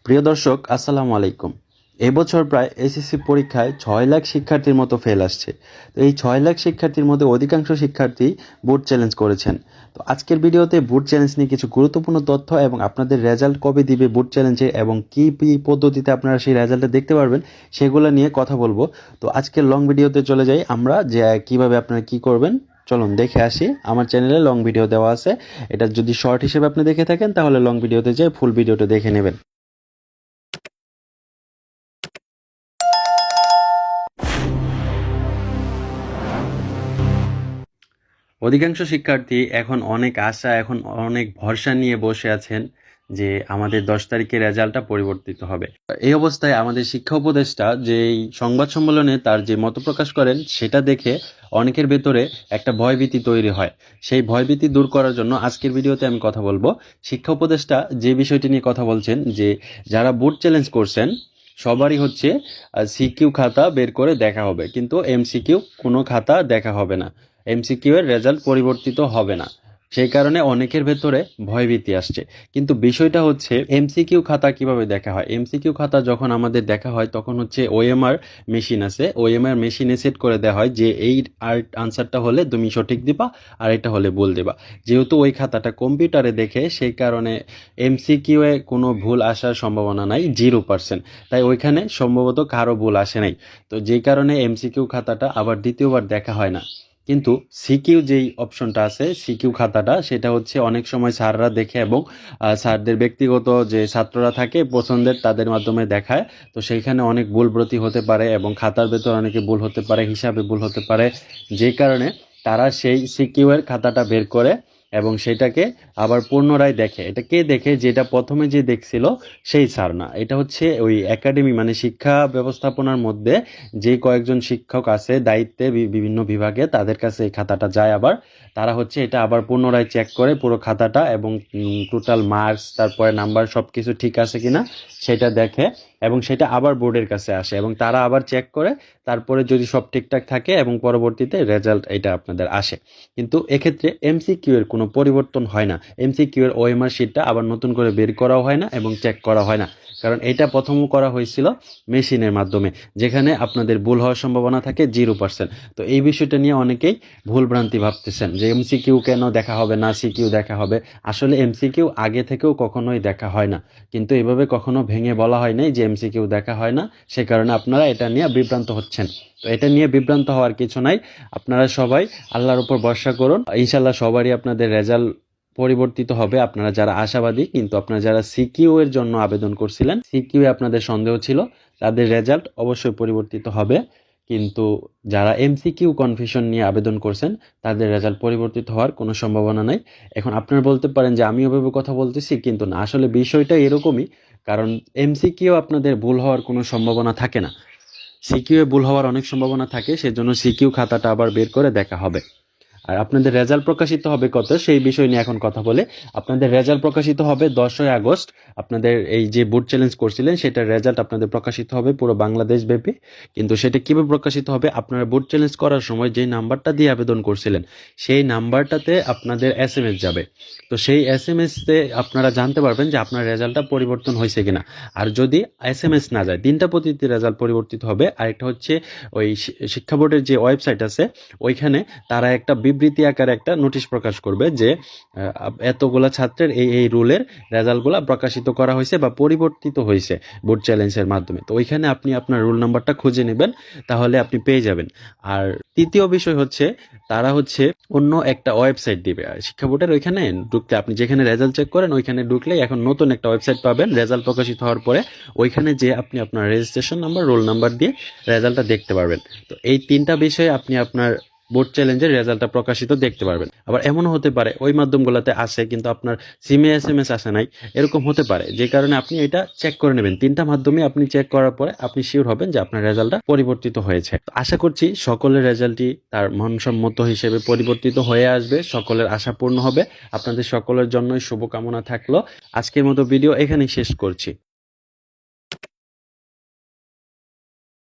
প্রিয় দর্শক, আসসালামু আলাইকুম। এবছর প্রায় এসএসসি পরীক্ষায় ৬ লাখ শিক্ষার্থীর মতো ফেল আসছে। তো এই ৬ লাখ শিক্ষার্থীর মধ্যে অধিকাংশ শিক্ষার্থী বুট চ্যালেঞ্জ করেছেন। তো আজকের ভিডিওতে বুট চ্যালেঞ্জ নিয়ে কিছু গুরুত্বপূর্ণ তথ্য এবং আপনাদের রেজাল্ট কবে দিবে বুট চ্যালেঞ্জে এবং কী পদ্ধতিতে আপনারা সেই রেজাল্টটা দেখতে পারবেন সেগুলো নিয়ে কথা বলবো। তো আজকের লং ভিডিওতে চলে যাই আমরা, যে কীভাবে আপনারা কী করবেন। চলুন দেখে আসি। আমার চ্যানেলে লং ভিডিও দেওয়া আছে, এটা যদি শর্ট হিসেবে আপনি দেখে থাকেন তাহলে লং ভিডিওতে যেয়ে ফুল ভিডিওটা দেখে নেবেন। অধিকাংশ শিক্ষার্থী এখন অনেক আশা, এখন অনেক ভরসা নিয়ে বসে আছেন যে আমাদের 10 তারিখে রেজাল্টটা পরিবর্তিত হবে। এই অবস্থায় আমাদের শিক্ষা উপদেষ্টা যেই সংবাদ সম্মেলনে তার যে মত প্রকাশ করেন সেটা দেখে অনেকের ভেতরে একটা ভয়ভীতি তৈরি হয়। সেই ভয়ভীতি দূর করার জন্য আজকের ভিডিওতে আমি কথা বলবো। শিক্ষা উপদেষ্টা যে বিষয়টি নিয়ে কথা বলছেন যে যারা বুট চ্যালেঞ্জ করছেন সবারই হচ্ছে সিকিউ খাতা বের করে দেখা হবে, কিন্তু এমসিকিউ কোনো খাতা দেখা হবে না, এমসিকিউ এর রেজাল্ট পরিবর্তিত হবে না। সেই কারণে অনেকের ভেতরে ভয়ভীতি আসছে। কিন্তু বিষয়টা হচ্ছে এমসিকিউ খাতা কিভাবে দেখা হয়। এমসিকিউ খাতা যখন আমাদের দেখা হয় তখন হচ্ছে ওএমআর মেশিন আছে, ওএমআর মেশিনে সেট করে দেওয়া হয় যে এই আনসারটা হলে তুমি সঠিক দিবা আর এটা হলে ভুল দিবা। যেহেতু ওই খাতাটা কম্পিউটারে দেখে সেই কারণে এমসিকিউ এ কোনো ভুল আসার সম্ভাবনা নাই, 0%। তাই ওইখানে সম্ভবত কারো ভুল আসে নাই। তো যেই কারণে এমসিকিউ খাতাটা আবার দ্বিতীয়বার দেখা হয় না। কিন্তু সিকিউ যেই অপশনটা আছে, সিকিউ খাতাটা, সেটা হচ্ছে অনেক সময় স্যাররা দেখে এবং স্যারদের ব্যক্তিগত যে ছাত্ররা থাকে পছন্দের তাদের মাধ্যমে দেখায়। তো সেইখানে অনেক ভুলভ্রান্তি হতে পারে এবং খাতার ভেতর অনেকে ভুল হতে পারে, হিসাবে ভুল হতে পারে। যে কারণে তারা সেই সিকিউ এর খাতাটা বের করে এবং সেটাকে আবার পুনরায় দেখে। এটা কে দেখে? যেটা প্রথমে যে দেখছিল সেই স্যার না, এটা হচ্ছে ওই একাডেমি মানে শিক্ষা ব্যবস্থাপনার মধ্যে যে কয়েকজন শিক্ষক আছে দায়িত্বে বিভিন্ন বিভাগে, তাদের কাছে এই খাতাটা যায়। আবার তারা হচ্ছে এটা আবার পুনরায় চেক করে পুরো খাতাটা এবং টোটাল মার্কস তারপরে নাম্বার সব কিছু ঠিক আছে কিনা সেটা দেখে এবং সেটা আবার বোর্ডের কাছে আসে এবং তারা আবার চেক করে তারপরে যদি সব ঠিকঠাক থাকে এবং পরবর্তীতে রেজাল্ট এটা আপনাদের আসে। কিন্তু এক্ষেত্রে এমসিকিউ এর কোনো পরিবর্তন হয় না। এমসিকিউ এর ওএমআর শিটটা আবার নতুন করে বের করাও হয় না এবং চেক করা হয় না, কারণ এটা প্রথম করা হয়েছিল মেশিনের মাধ্যমে, যেখানে আপনাদের ভুল হওয়ার সম্ভাবনা থাকে 0%। তো এই বিষয়টা নিয়ে অনেকেই ভুল ভ্রান্তি ভাবতেছেন যে এমসিকিউ কেন দেখা হবে না, সিকিউ দেখা হবে। আসলে এমসিকিউ আগে থেকেও কখনোই দেখা হয় না, কিন্তু এভাবে কখনো ভেঙে বলা হয় নাই যে এমসিকিউ দেখা হয় না। সে কারণে আপনারা এটা নিয়ে বিভ্রান্ত হচ্ছেন। তো এটা নিয়ে বিভ্রান্ত হওয়ার কিছু নাই। আপনারা সবাই আল্লাহর উপর ভরসা করুন, ইনশাল্লাহ সবারই আপনাদের রেজাল্ট পরিবর্তিত হবে। আপনারা যারা আশাবাদী, কিন্তু আপনারা যারা সিকিউ এর জন্য আবেদন করছিলেন, সিকিউ এ আপনাদের সন্দেহ ছিল, তাদের রেজাল্ট অবশ্যই পরিবর্তিত হবে। কিন্তু যারা এমসিকিউ কনফিউশন নিয়ে আবেদন করছেন তাদের রেজাল্ট পরিবর্তিত হওয়ার কোনো সম্ভাবনা নাই। এখন আপনারা বলতে পারেন যে আমি ওভাবে কথা বলতেছি, কিন্তু না, আসলে বিষয়টা এরকমই। কারণ এমসিকিউ আপনাদের ভুল হওয়ার কোনো সম্ভাবনা থাকে না, সিকিউ এ ভুল হওয়ার অনেক সম্ভাবনা থাকে। সেজন্য সিকিউ খাতাটা আবার বের করে দেখা হবে। আর আপনাদের রেজাল্ট প্রকাশিত হবে কত, সেই বিষয় নিয়ে এখন কথা বলে। আপনাদের রেজাল্ট প্রকাশিত হবে 10ই আগস্ট। আপনাদের এই যে বুট চ্যালেঞ্জ করছিলেন সেটার রেজাল্ট আপনাদের প্রকাশিত হবে পুরো বাংলাদেশ ব্যাপী। কিন্তু সেটা কিভাবে প্রকাশিত হবে? আপনারা বুট চ্যালেঞ্জ করার সময় যে নাম্বারটা দিয়ে আবেদন করছিলেন সেই নাম্বারটাতে আপনাদের এসএমএস যাবে। তো সেই এসএমএসতে আপনারা জানতে পারবেন যে আপনার রেজাল্টটা পরিবর্তন হয়েছে কিনা। আর যদি এসএমএস না যায়, তিনটা পদ্ধতিতে রেজাল্ট পরিবর্তিত হবে। আরেকটা হচ্ছে ওই শিক্ষা বোর্ডের যে ওয়েবসাইট আছে ওইখানে তারা একটা বিবৃতি আকারে একটা নোটিশ প্রকাশ করবে যে এতগুলা ছাত্রের এই এই রুলের রেজাল্টগুলো প্রকাশিত করা হয়েছে বা পরিবর্তিত হয়েছে বোর্ড চ্যালেঞ্জের মাধ্যমে। তো ওইখানে আপনি আপনার রোল নাম্বারটা খুঁজে নেবেন, তাহলে আপনি পেয়ে যাবেন। আর তৃতীয় বিষয় হচ্ছে তারা হচ্ছে অন্য একটা ওয়েবসাইট দিবে শিক্ষা বোর্ডের। ওইখানে ঢুকলে, আপনি যেখানে রেজাল্ট চেক করেন ওইখানে ঢুকলে এখন নতুন একটা ওয়েবসাইট পাবেন রেজাল্ট প্রকাশিত হওয়ার পরে। ওইখানে যে আপনি আপনার রেজিস্ট্রেশন নাম্বার, রোল নাম্বার দিয়ে রেজাল্টটা দেখতে পারবেন। তো এই তিনটা বিষয়ে আপনি আপনার বোর্ড চ্যালেঞ্জের রেজাল্টটা প্রকাশিত দেখতে পারবেন। আবার এমনও হতে পারে ওই মাধ্যমগুলোতে আসে কিন্তু আপনার সিমে এসএমএস আসে নাই, এরকম হতে পারে। যে কারণে আপনি এটা চেক করে নেবেন। তিনটা মাধ্যমে আপনি চেক করার পরে আপনি শিওর হবেন যে আপনার রেজাল্টটা পরিবর্তিত হয়েছে। আশা করছি সকলের রেজাল্টই তার মানসম্মত হিসেবে পরিবর্তিত হয়ে আসবে, সকলের আশা পূর্ণ হবে। আপনাদের সকলের জন্যই শুভকামনা থাকলো। আজকের মতো ভিডিও এখানেই শেষ করছি।